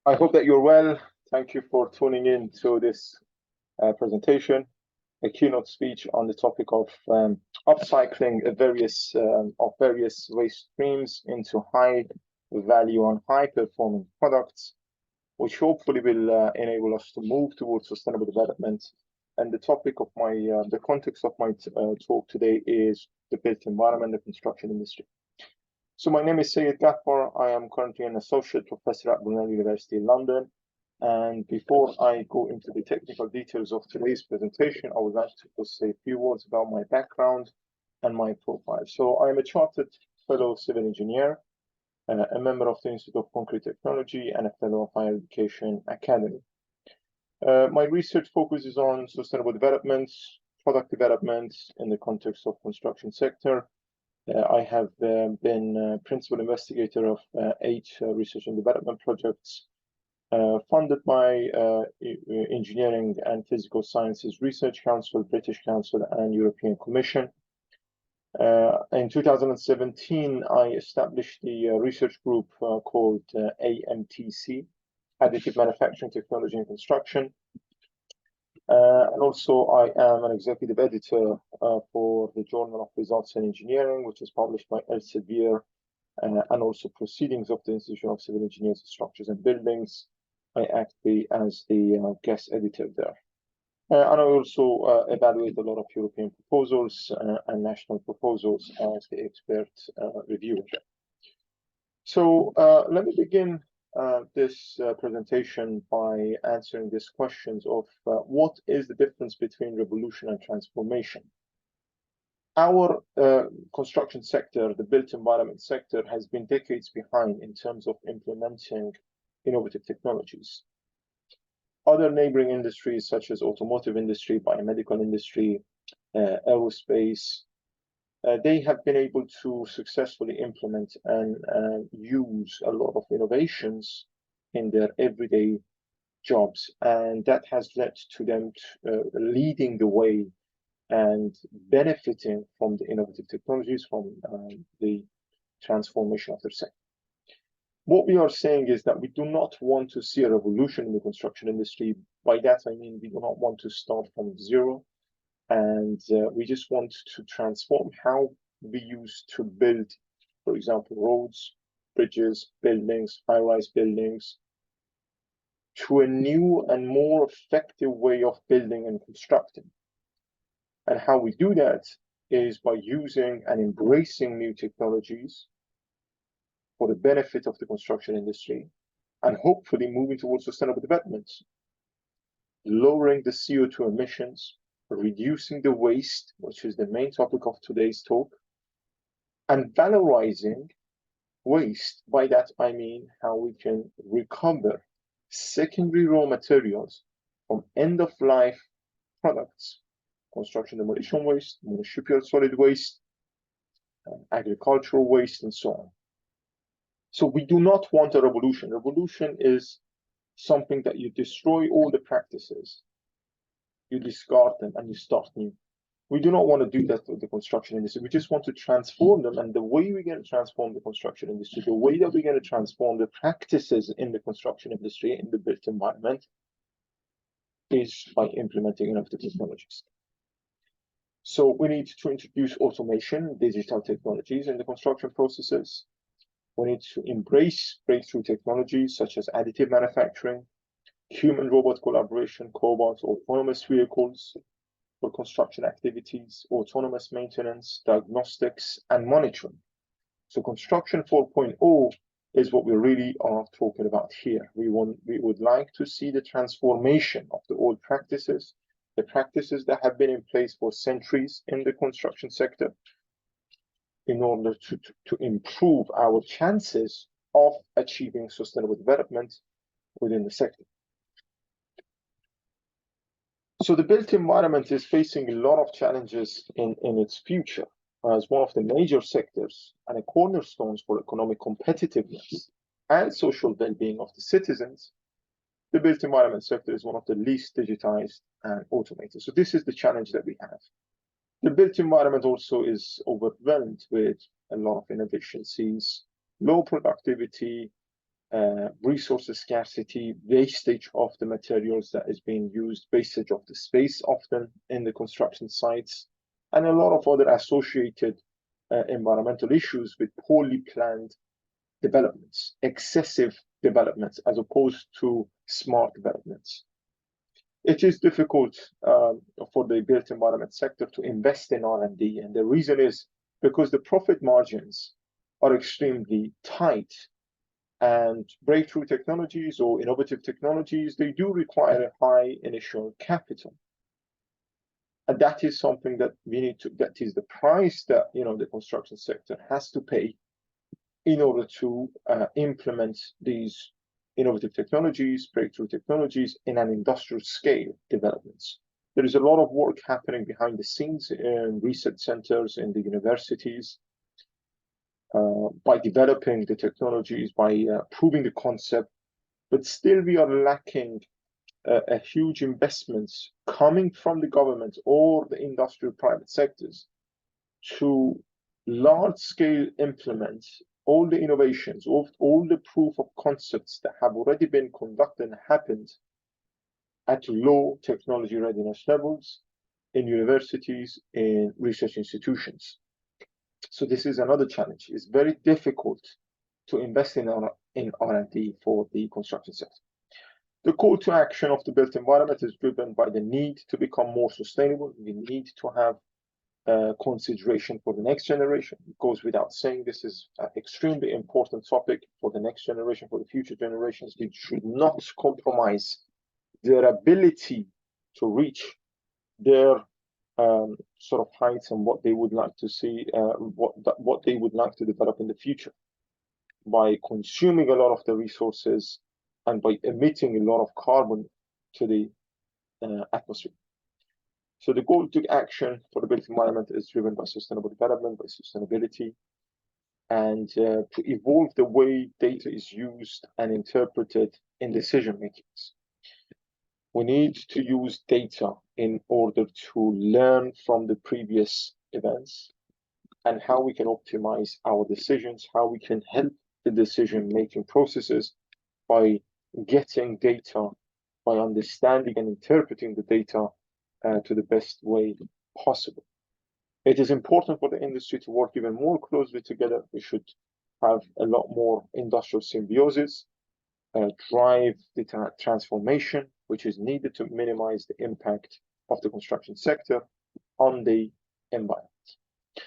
I hope that you're well. Thank you for tuning in to this presentation, a keynote speech on the topic of upcycling various waste streams into high value and high performing products, which hopefully will enable us to move towards sustainable development. And the topic of the context of my talk today is the built environment, the construction industry. So my name is Seyed Ghaffar. I am currently an associate professor at Brunel University in London. And before I go into the technical details of today's presentation, I would like to just say a few words about my background and my profile. So I am a chartered fellow civil engineer, a member of the Institute of Concrete Technology, and a fellow of Higher Education Academy. My research focuses on sustainable development, product development in the context of construction sector. I have been principal investigator of 8 research and development projects funded by Engineering and Physical Sciences Research Council, British Council, and European Commission. In 2017, I established the research group called AMTC, Additive Manufacturing Technology and Construction. And also, I am an executive editor for the Journal of Results in Engineering, which is published by Elsevier, and also Proceedings of the Institution of Civil Engineers, Structures and Buildings. I act as the guest editor there. And I also evaluate a lot of European proposals and national proposals as the expert reviewer. So let me begin this presentation by answering these questions of what is the difference between revolution and transformation. Our construction sector, the built environment sector, has been decades behind in terms of implementing innovative technologies. Other neighboring industries such as automotive industry, biomedical industry, aerospace, they have been able to successfully implement and use a lot of innovations in their everyday jobs. And that has led to them leading the way and benefiting from the innovative technologies, from the transformation of their sector. What we are saying is that we do not want to see a revolution in the construction industry. By that, I mean we do not want to start from zero. And we just want to transform how we used to build, for example, roads, bridges, buildings, high-rise buildings, to a new and more effective way of building and constructing. And how we do that is by using and embracing new technologies for the benefit of the construction industry, and hopefully moving towards sustainable development, lowering the CO2 emissions, reducing the waste, which is the main topic of today's talk, and valorizing waste. By that, I mean how we can recover secondary raw materials from end-of-life products, construction demolition waste, municipal solid waste, agricultural waste, and so on. So we do not want a revolution. Revolution is something that you destroy all the practices, you discard them, and you start new. We do not want to do that with the construction industry. We just want to transform them. And the way we're going to transform the construction industry, the way that we're going to transform the practices in the construction industry, in the built environment, is by implementing innovative technologies. So we need to introduce automation, digital technologies in the construction processes. We need to embrace breakthrough technologies such as additive manufacturing, human-robot collaboration, cobots, autonomous vehicles for construction activities, autonomous maintenance, diagnostics, and monitoring. So construction 4.0 is what we really are talking about here. We would like to see the transformation of the old practices, the practices that have been in place for centuries in the construction sector, in order to improve our chances of achieving sustainable development within the sector. So the built environment is facing a lot of challenges in its future as one of the major sectors and a cornerstone for economic competitiveness and social well-being of the citizens. The built environment sector is one of the least digitized and automated. So this is the challenge that we have. The built environment also is overwhelmed with a lot of inefficiencies, low productivity, resource scarcity, wastage of the materials that is being used, wastage of the space often in the construction sites, and a lot of other associated environmental issues with poorly planned developments, excessive developments, as opposed to smart developments. It is difficult for the built environment sector to invest in R&D, and the reason is because the profit margins are extremely tight, and breakthrough technologies or innovative technologies, they do require a high initial capital. And that is something that we need to, that is the price that, you know, the construction sector has to pay in order to implement these innovative technologies, breakthrough technologies in an industrial scale developments. There is a lot of work happening behind the scenes in research centers, in the universities, by developing the technologies, by proving the concept, but still we are lacking a huge investments coming from the government or the industrial private sectors to large scale implement all the innovations, all the proof of concepts that have already been conducted and happened at low technology readiness levels in universities, in research institutions. So this is another challenge. It's very difficult to invest in R&D for the construction sector. The call to action of the built environment is driven by the need to become more sustainable. We need to have consideration for the next generation. It goes without saying, this is an extremely important topic for the next generation, for the future generations. We should not compromise their ability to reach their sort of heights and what they would like to see, what they would like to develop in the future, by consuming a lot of the resources and by emitting a lot of carbon to the atmosphere. So the goal to action for the built environment is driven by sustainable development, by sustainability, and to evolve the way data is used and interpreted in decision makings. We need to use data in order to learn from the previous events and how we can optimize our decisions, how we can help the decision-making processes by getting data, by understanding and interpreting the data to the best way possible. It is important for the industry to work even more closely together. We should have a lot more industrial symbiosis, drive the transformation which is needed to minimize the impact of the construction sector on the environment.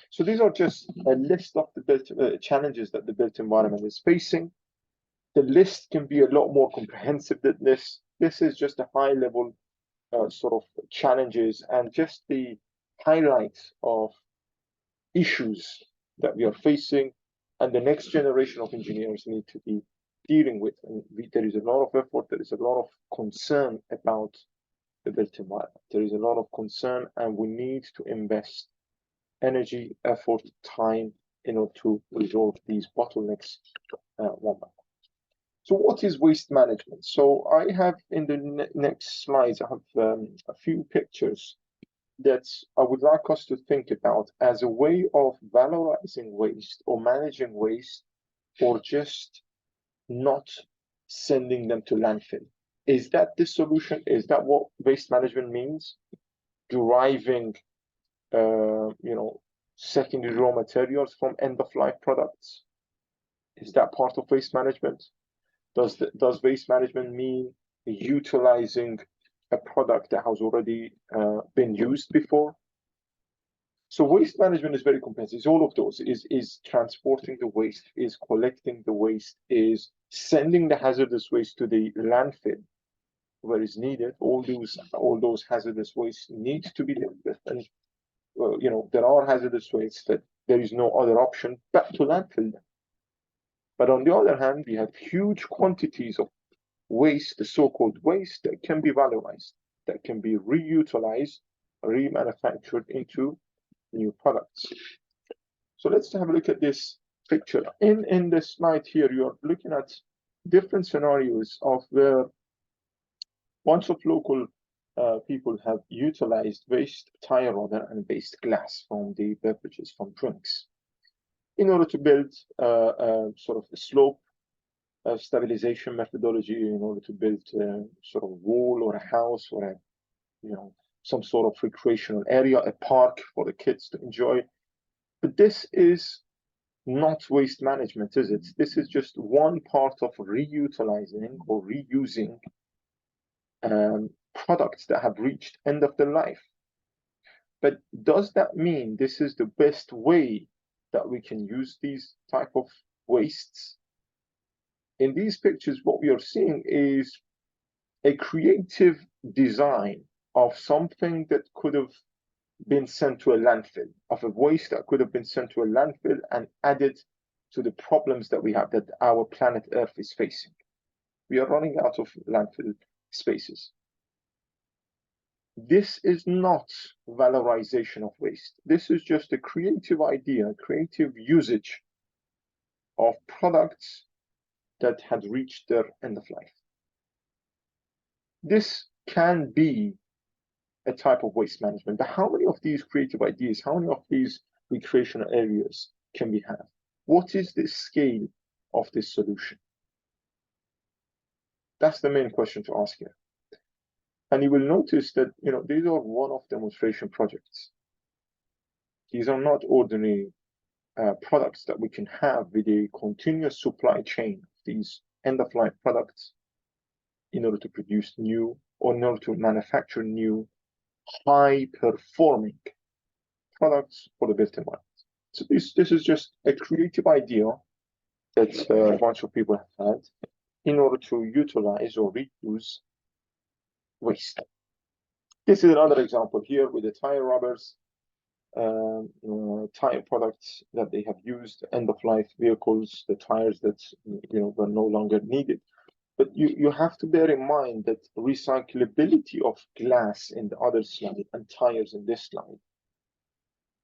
So these are just a list of the challenges that the built environment is facing. The list can be a lot more comprehensive than this. This is just a high level sort of challenges and just the highlights of issues that we are facing and the next generation of engineers need to be dealing with. And there is a lot of effort, there is a lot of concern about the built environment. There is a lot of concern and we need to invest energy, effort, time in order to resolve these bottlenecks one by one. So what is waste management? So I have in the next slides, I have a few pictures that I would like us to think about as a way of valorizing waste or managing waste, or just not sending them to landfill. Is that the solution? Is that what waste management means? Deriving, secondary raw materials from end-of-life products? Is that part of waste management? Does waste management mean utilizing a product that has already been used before? So waste management is very comprehensive. It's all of those. Is transporting the waste, is collecting the waste, is sending the hazardous waste to the landfill where it's needed. All those hazardous waste needs to be dealt with. And there are hazardous waste that there is no other option but to landfill them. But on the other hand, we have huge quantities of waste, the so-called waste, that can be valorized, that can be reutilized, remanufactured into new products. So let's have a look at this picture. In this slide here, you're looking at different scenarios of where bunch of local people have utilized waste tire rubber and waste glass from the beverages, from drinks, in order to build sort of a slope stabilization methodology in order to build sort of a wall or a house or a, some sort of recreational area, a park for the kids to enjoy. But this is not waste management, is it? This is just one part of reutilizing or reusing products that have reached end of their life. But does that mean this is the best way that we can use these type of wastes? In these pictures, what we are seeing is a creative design of something that could have been sent to a landfill, of a waste that could have been sent to a landfill and added to the problems that we have, that our planet Earth is facing. We are running out of landfill spaces. This is not valorization of waste. This is just a creative idea, creative usage of products that had reached their end of life. This can be a type of waste management, but how many of these creative ideas, how many of these recreational areas can we have? What is the scale of this solution? That's the main question to ask here. And you will notice that these are one-off demonstration projects. These are not ordinary products that we can have with a continuous supply chain of these end-of-life products in order to produce new, or in order to manufacture new, high-performing products for the built environment. So this is just a creative idea that a bunch of people have had in order to utilize or reuse waste. This is another example here with the tire rubbers, tire products that they have used, end-of-life vehicles, the tires that were no longer needed. But you have to bear in mind that recyclability of glass in the other slide and tires in this slide,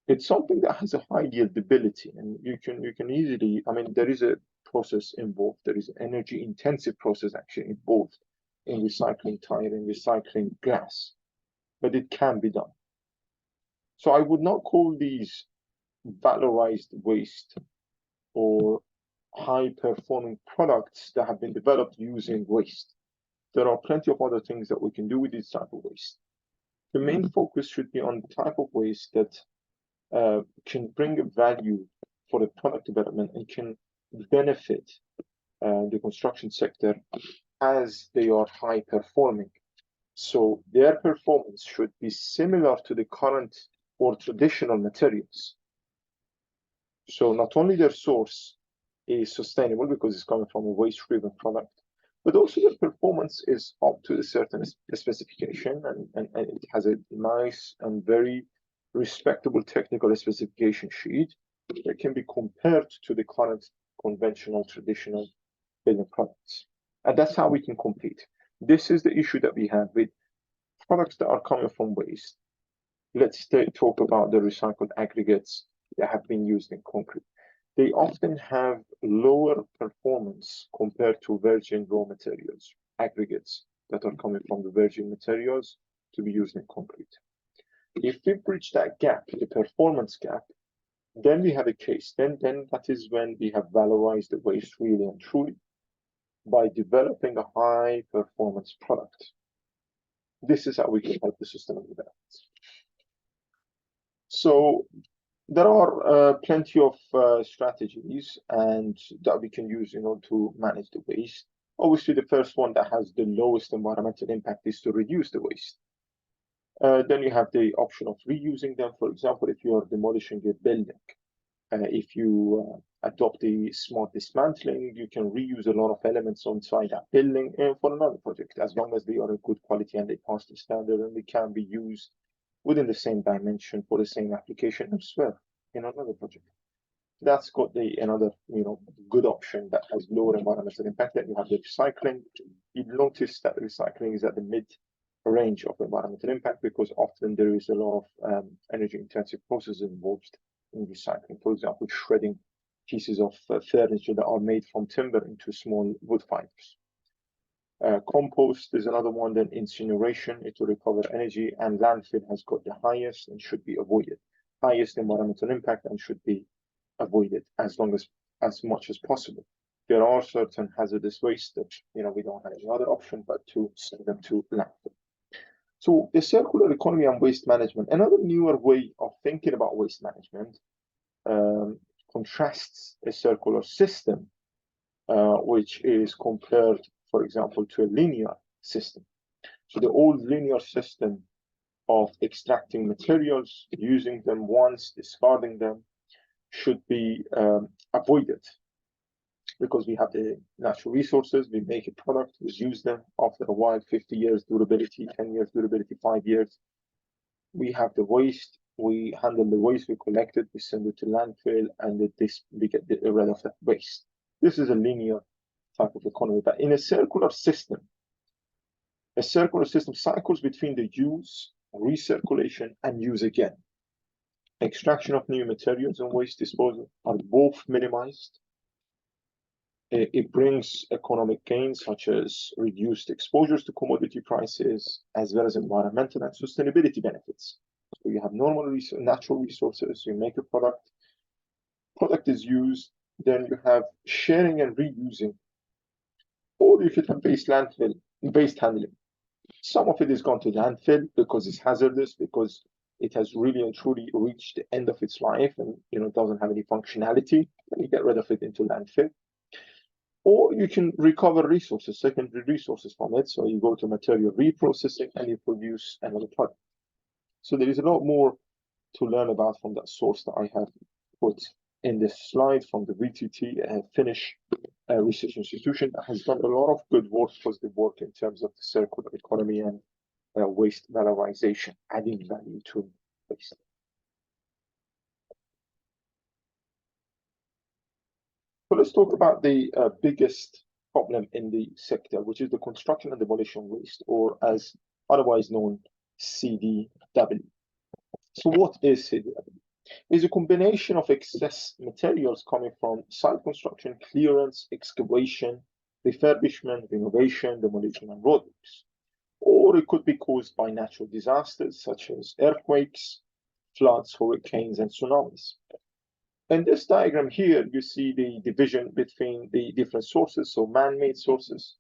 it's something that has a high yieldability, and you can easily, there is a process involved, there is an energy intensive process actually involved in recycling tire and recycling glass, but it can be done. So I would not call these valorized waste or high-performing products that have been developed using waste. There are plenty of other things that we can do with this type of waste. The main focus should be on the type of waste that can bring a value for the product development and can benefit the construction sector as they are high-performing. So their performance should be similar to the current or traditional materials. So not only their source is sustainable because it's coming from a waste-driven product, but also the performance is up to a certain specification, and it has a nice and very respectable technical specification sheet that can be compared to the current conventional, traditional building products. And that's how we can compete. This is the issue that we have with products that are coming from waste. Let's talk about the recycled aggregates that have been used in concrete. They often have lower performance compared to virgin raw materials, aggregates that are coming from the virgin materials to be used in concrete. If we bridge that gap, the performance gap, then we have a case. Then that is when we have valorized the waste really and truly by developing a high performance product. This is how we can help the sustainable development. So there are plenty of strategies and that we can use in order to manage the waste. Obviously, the first one that has the lowest environmental impact is to reduce the waste. Then you have the option of reusing them. For example, if you are demolishing a building, if you adopt the smart dismantling, you can reuse a lot of elements inside that building for another project, as long as they are of good quality and they pass the standard and they can be used within the same dimension for the same application as well in another project. That's got another good option that has lower environmental impact. Then you have the recycling. You notice that recycling is at the mid range of environmental impact because often there is a lot of energy intensive processes involved in recycling. For example, shredding pieces of furniture that are made from timber into small wood fibers. Compost is another one. Then incineration, it will recover energy, and landfill has got the highest and should be avoided. Highest environmental impact and should be avoided as much as possible. there are certain hazardous waste that we don't have any other option but to send them to landfill. So the circular economy and waste management, another newer way of thinking about waste management, contrasts a circular system, which is compared, for example, to a linear system. So the old linear system of extracting materials, using them once, discarding them, should be avoided, because we have the natural resources, we make a product, we use them after a while, 50 years durability, 10 years durability, 5 years. We have the waste, we handle the waste, we collect it, we send it to landfill, and we get rid of that waste. This is a linear type of economy. But in a circular system cycles between the use, recirculation, and use again. Extraction of new materials and waste disposal are both minimized. It brings economic gains such as reduced exposures to commodity prices, as well as environmental and sustainability benefits. So you have natural resources, you make a product is used, then you have sharing and reusing. Or if you have waste handling. Some of it is gone to landfill because it's hazardous, because it has really and truly reached the end of its life and doesn't have any functionality, and you get rid of it into landfill. Or you can recover resources, secondary resources from it. So you go to material reprocessing and you produce another product. So there is a lot more to learn about from that source that I have put in this slide from the VTT, Finnish research institution that has done a lot of good work, positive work in terms of the circular economy and waste valorization, adding value to waste. So let's talk about the biggest problem in the sector, which is the construction and demolition waste, or as otherwise known, CDW. So what is CDW? It's a combination of excess materials coming from site construction, clearance, excavation, refurbishment, renovation, demolition, and roadworks. Or it could be caused by natural disasters such as earthquakes, floods, hurricanes, and tsunamis. In this diagram here, you see the division between the different sources, so man-made sources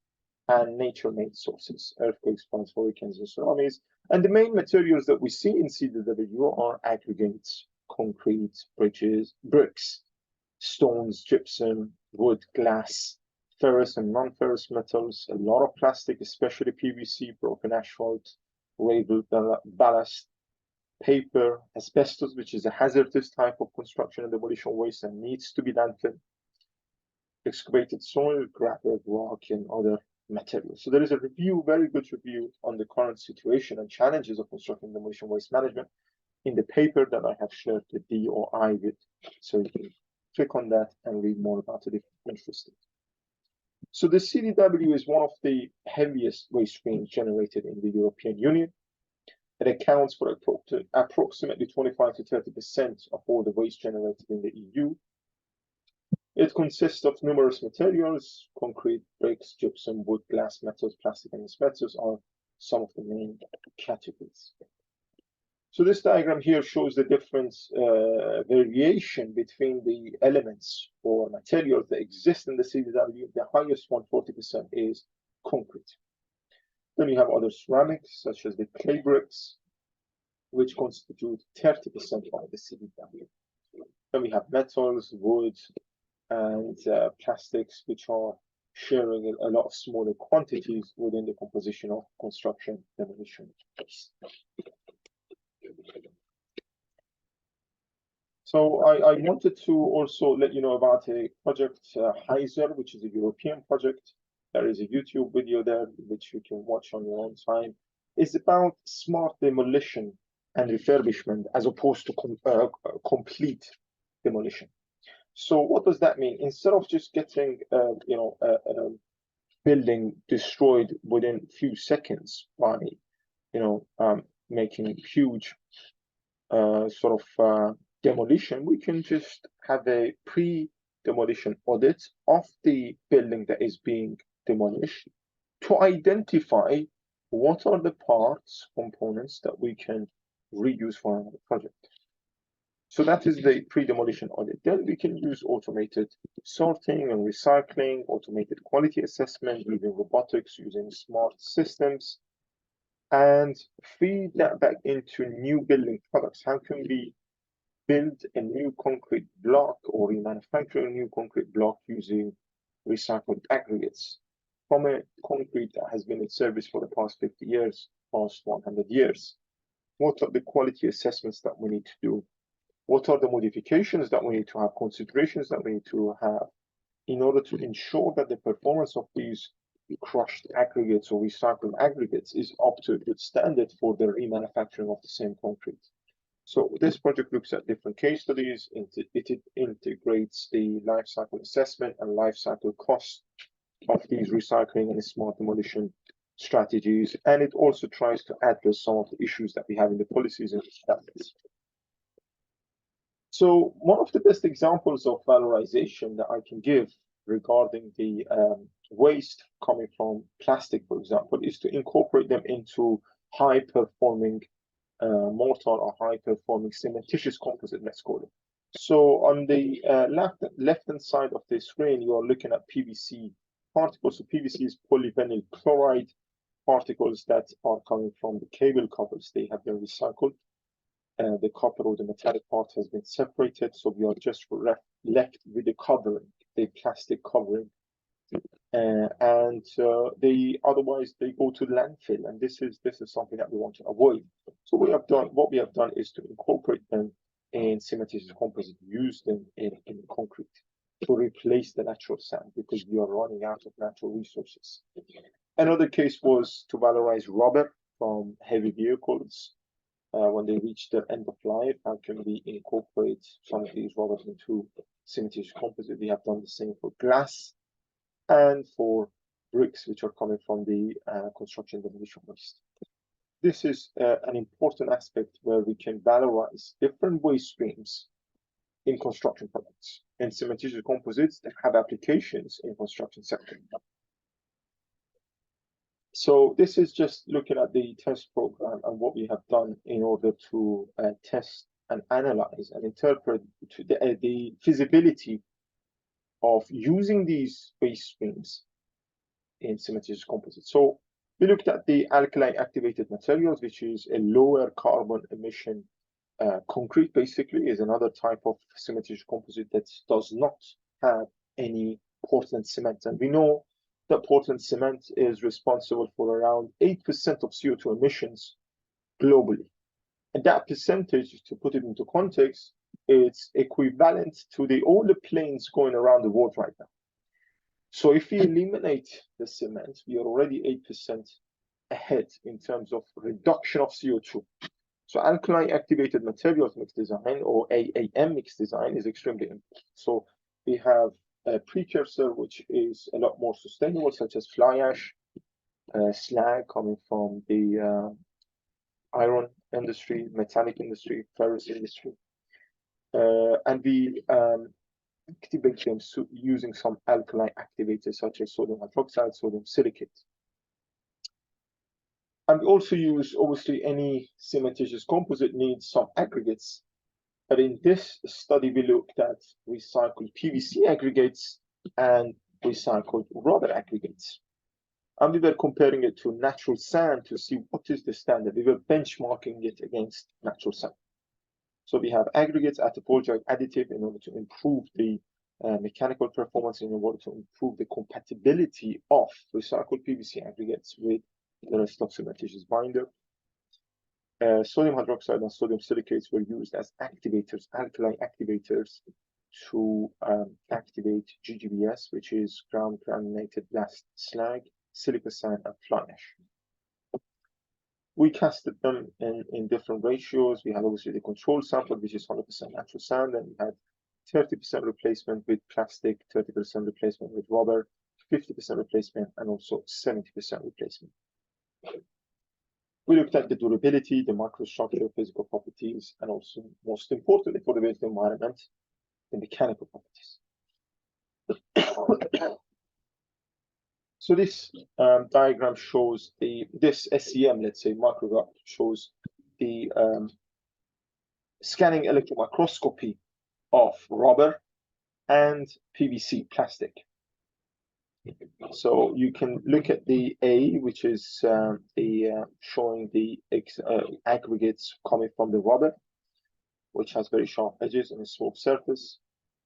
and nature-made sources, earthquakes, floods, hurricanes, and tsunamis. And the main materials that we see in CDW are aggregates, concrete, bridges, bricks, stones, gypsum, wood, glass, ferrous and non-ferrous metals, a lot of plastic, especially PVC, broken asphalt, railroad ballast, paper, asbestos, which is a hazardous type of construction and demolition waste and needs to be landfilled, excavated soil, gravel, rock, and other materials. So there is a review, very good review on the current situation and challenges of construction and demolition waste management in the paper that I have shared the DOI with. So you can click on that and read more about it if you're interested. So the CDW is one of the heaviest waste streams generated in the European Union. It accounts for approximately 25 to 30% of all the waste generated in the EU. It consists of numerous materials: concrete, bricks, gypsum, wood, glass, metals, plastic, and asbestos are some of the main categories. So this diagram here shows the different variation between the elements or materials that exist in the CDW. The highest one, 40%, is concrete. Then you have other ceramics, such as the clay bricks, which constitute 30% of the CDW. Then we have metals, wood, and plastics, which are sharing a lot of smaller quantities within the composition of construction demolition waste. So I wanted to also let you know about a project, ICEGEE, which is a European project. There is a YouTube video there, which you can watch on your own time. It's about smart demolition and refurbishment as opposed to complete demolition. So what does that mean? Instead of just getting a building destroyed within a few seconds by making huge demolition, we can just have a pre-demolition audit of the building that is being demolished to identify what are the parts, components that we can reuse for another project. So that is the pre-demolition audit. Then we can use automated sorting and recycling, automated quality assessment, using robotics, using smart systems, and feed that back into new building products. How can we build a new concrete block or remanufacture a new concrete block using recycled aggregates from a concrete that has been in service for the past 50 years, past 100 years? What are the quality assessments that we need to do? What are the modifications that we need to have, considerations that we need to have in order to ensure that the performance of these crushed aggregates or recycled aggregates is up to a good standard for the remanufacturing of the same concrete? So this project looks at different case studies. It integrates the life cycle assessment and life cycle cost of these recycling and smart demolition strategies. And it also tries to address some of the issues that we have in the policies and standards. So one of the best examples of valorization that I can give regarding the waste coming from plastic, for example, is to incorporate them into high-performing mortar or high-performing cementitious composite, let's call it. So on the left-hand side of the screen, you are looking at PVC particles. So PVC is polyvinyl chloride particles that are coming from the cable covers. They have been recycled. The copper or the metallic part has been separated, so we are just left with the covering, the plastic covering. They otherwise they go to landfill, and this is something that we want to avoid. So what we have done is to incorporate them in cementitious composite, use them in concrete to replace the natural sand because we are running out of natural resources. Another case was to valorize rubber from heavy vehicles. When they reach their end of life, how can we incorporate some of these rubbers into cementitious composite? We have done the same for glass and for bricks, which are coming from the construction demolition waste. This is an important aspect where we can valorize different waste streams in construction products and cementitious composites that have applications in construction sector. So this is just looking at the test program and what we have done in order to test and analyze and interpret the feasibility of using these waste streams in cementitious composites. So we looked at the alkali activated materials, which is a lower carbon emission concrete, basically, is another type of cementitious composite that does not have any Portland cement. And we know that Portland cement is responsible for around 8% of CO2 emissions globally. And that percentage, to put it into context, it's equivalent to all the planes going around the world right now. So if we eliminate the cement, we are already 8% ahead in terms of reduction of CO2. So alkali activated materials mix design, or AAM mix design, is extremely important. So we have a precursor which is a lot more sustainable, such as fly ash, slag coming from the iron industry, metallic industry, ferrous industry. And we activate them using some alkali activators such as sodium hydroxide, sodium silicate. And we also use, obviously, any cementitious composite needs some aggregates. But in this study, we looked at recycled PVC aggregates and recycled rubber aggregates. And we were comparing it to natural sand to see what is the standard. We were benchmarking it against natural sand. So we have aggregates at a polyjoint additive in order to improve the mechanical performance, in order to improve the compatibility of recycled PVC aggregates with the rest of cementitious binder. Sodium hydroxide and sodium silicates were used as activators, alkali activators, to activate GGBS, which is ground granulated blast slag, silica sand, and fly ash. We tested them in different ratios. We had obviously the control sample, which is 100% natural sand, and we had 30% replacement with plastic, 30% replacement with rubber, 50% replacement, and also 70% replacement. We looked at the durability, the microstructure, physical properties, and also, most importantly, for the built environment, the mechanical properties. So this diagram shows this SEM, let's say, micrograph shows the scanning electron microscopy of rubber and PVC plastic. So you can look at the A, which is showing the aggregates coming from the rubber, which has very sharp edges and a smooth surface.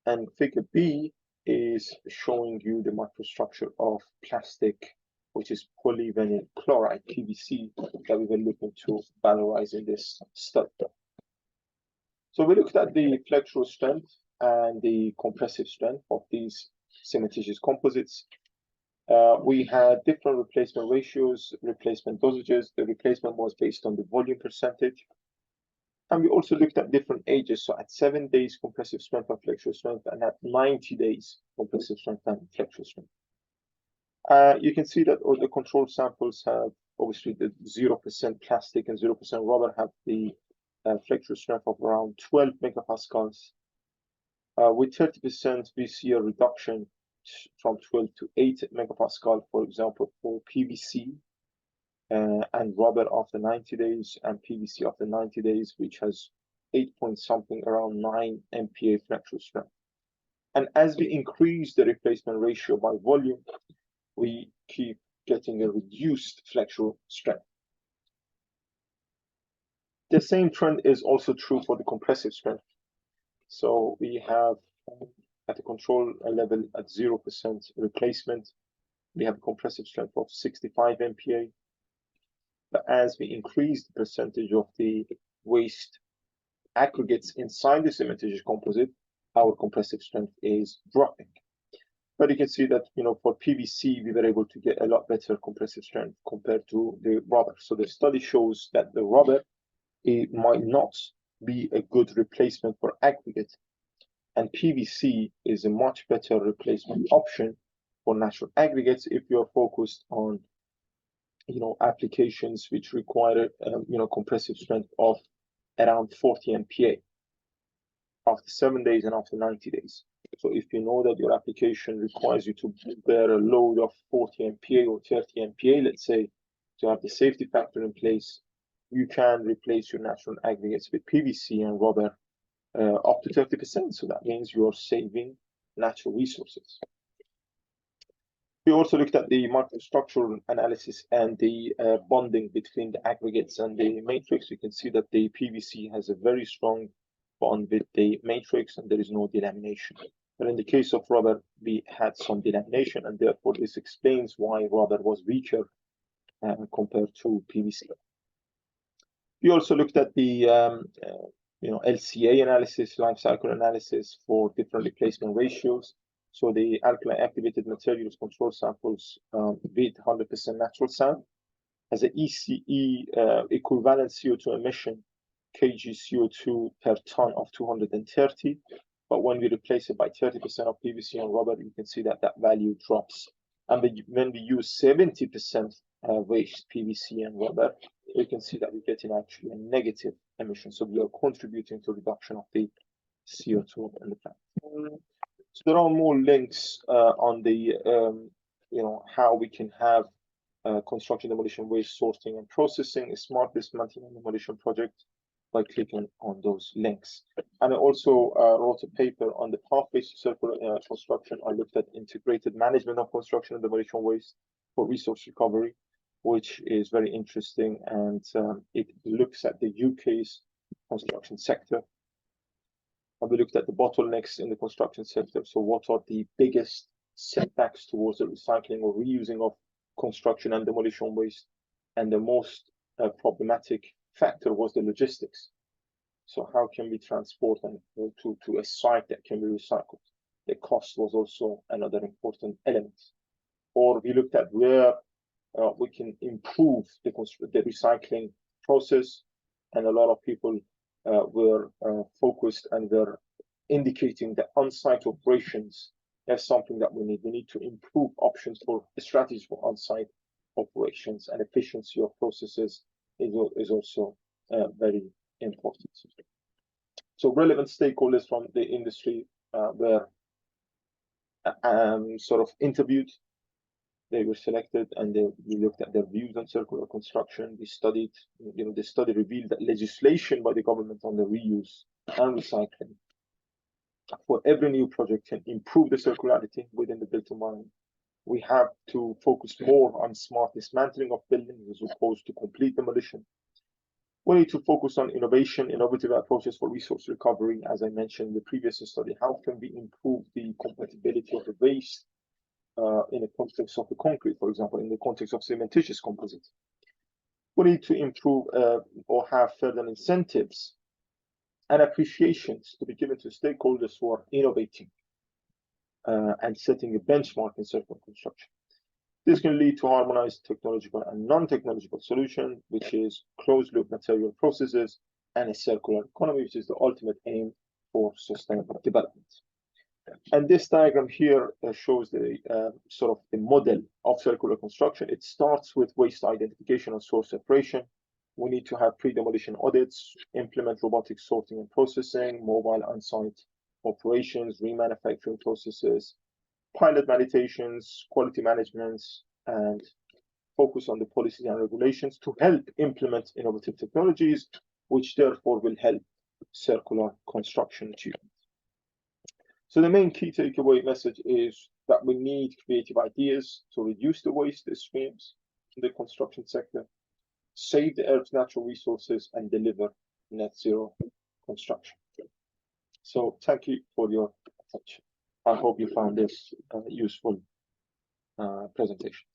And figure B is showing you the microstructure of plastic, which is polyvinyl chloride, PVC, that we were looking to valorize in this study. So we looked at the flexural strength and the compressive strength of these cementitious composites. We had different replacement ratios, replacement dosages. The replacement was based on the volume percentage. And we also looked at different ages. So at 7 days, compressive strength and flexural strength, and at 90 days, compressive strength and flexural strength. You can see that all the control samples have, obviously, the 0% plastic and 0% rubber have the flexural strength of around 12 megapascals, with 30% VCR reduction from 12 to 8 megapascal, for example, for PVC and rubber after 90 days, and PVC after 90 days, which has 8 point something, around 9 MPa flexural strength. And as we increase the replacement ratio by volume, we keep getting a reduced flexural strength. The same trend is also true for the compressive strength. So we have at the control level at 0% replacement, we have a compressive strength of 65 MPa. But as we increase the percentage of the waste aggregates inside the cementitious composite, our compressive strength is dropping. But you can see that, for PVC, we were able to get a lot better compressive strength compared to the rubber. So the study shows that the rubber, it might not be a good replacement for aggregate, and PVC is a much better replacement option for natural aggregates if you're focused on, applications which require, compressive strength of around 40 MPa after 7 days and after 90 days. So if you know that your application requires you to bear a load of 40 MPa or 30 MPa, let's say, to have the safety factor in place, you can replace your natural aggregates with PVC and rubber up to 30%. So that means you are saving natural resources. We also looked at the microstructural analysis and the bonding between the aggregates and the matrix. You can see that the PVC has a very strong bond with the matrix, and there is no delamination. But in the case of rubber, we had some delamination, and therefore this explains why rubber was weaker compared to PVC. We also looked at the LCA analysis, life cycle analysis for different replacement ratios. So the alkali activated materials control samples with 100% natural sand has an ECE equivalent CO2 emission, kg CO2 per ton of 230. But when we replace it by 30% of PVC and rubber, you can see that that value drops. And when we use 70% waste PVC and rubber, you can see that we're getting actually a negative emission. So we are contributing to reduction of the CO2 in the plant. So there are more links on the, how we can have construction demolition waste sorting and processing, a smart dismantling and demolition project, by clicking on those links. And I also wrote a paper on the pathways to circular construction. I looked at integrated management of construction and demolition waste for resource recovery, which is very interesting, and it looks at the UK's construction sector. And we looked at the bottlenecks in the construction sector. So what are the biggest setbacks towards the recycling or reusing of construction and demolition waste? And the most problematic factor was the logistics. So how can we transport them to a site that can be recycled? The cost was also another important element. Or we looked at where we can improve the recycling process, and a lot of people were focused and were indicating that on-site operations is something that we need. We need to improve options for strategies for on-site operations, and efficiency of processes is also very important. So relevant stakeholders from the industry were sort of interviewed. they were selected, and we looked at their views on circular construction. We studied, the study revealed that legislation by the government on the reuse and recycling for every new project can improve the circularity within the built environment. We have to focus more on smart dismantling of buildings as opposed to complete demolition. We need to focus on innovative approaches for resource recovery. As I mentioned in the previous study, how can we improve the compatibility of the waste in the context of the concrete, for example, in the context of cementitious composite? We need to improve or have further incentives and appreciations to be given to stakeholders who are innovating and setting a benchmark in circular construction. This can lead to harmonized technological and non-technological solution, which is closed-loop material processes and a circular economy, which is the ultimate aim for sustainable development. And this diagram here shows the sort of the model of circular construction. It starts with waste identification and source separation. We need to have pre-demolition audits, implement robotic sorting and processing, mobile on-site operations, remanufacturing processes, pilot validations, quality management, and focus on the policies and regulations to help implement innovative technologies, which therefore will help circular construction achievement. So the main key takeaway message is that we need creative ideas to reduce the waste streams in the construction sector, save the Earth's natural resources, and deliver net zero construction. So thank you for your attention. I hope you found this useful presentation.